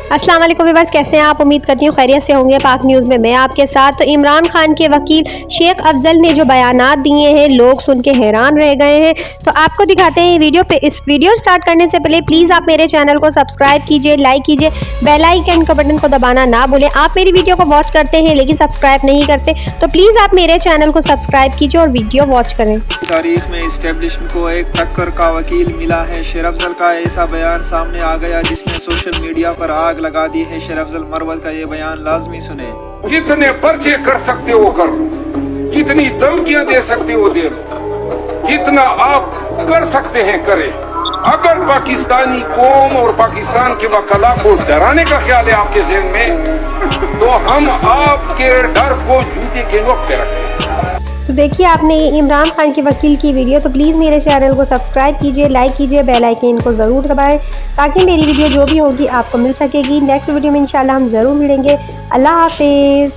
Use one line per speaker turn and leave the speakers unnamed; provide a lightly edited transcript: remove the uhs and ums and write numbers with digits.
अस्सलाम वालेकुम व्यूअर्स, कैसे हैं आप? उम्मीद करती हूँ खैरियत से होंगे। पाक न्यूज़ में मैं आपके साथ। तो इमरान खान के वकील शेख अफजल ने जो बयानात दिए हैं, लोग सुन के हैरान रह गए हैं। तो आपको दिखाते हैं वीडियो पे। इस वीडियो स्टार्ट करने से पहले प्लीज़ आप मेरे चैनल को सब्सक्राइब कीजिए, लाइक कीजिए, बेल आइकन का बटन को दबाना ना भूलें। आप मेरी वीडियो को वॉच करते हैं लेकिन सब्सक्राइब नहीं करते, तो प्लीज़ आप मेरे चैनल को सब्सक्राइब कीजिए और वीडियो वॉच करें।
तारीख में इस्टेब्लिशमेंट को एक टक्कर का वकील मिला है। शेर अफजल का ऐसा बयान सामने आ गया जिसने सोशल मीडिया पर आग लगा दी है। शेर अफजल मरवत का ये बयान लाजमी सुने।
जितने पर्चे कर सकते हो कर लो, जितनी धमकियां दे सकते हो दे लो, जितना आप कर सकते हैं करें। अगर पाकिस्तानी कौम और पाकिस्तान के वकला को डराने का ख्याल है आपके ज़हन में, तो हम आपके डर को जूते के नोक पे रखें।
तो देखिए आपने इमरान खान के वकील की वीडियो। तो प्लीज़ मेरे चैनल को सब्सक्राइब कीजिए, लाइक कीजिए, बेल आइकन को ज़रूर दबाएं ताकि मेरी वीडियो जो भी होगी आपको मिल सकेगी। नेक्स्ट वीडियो में इंशाल्लाह हम ज़रूर मिलेंगे। अल्लाह हाफिज़।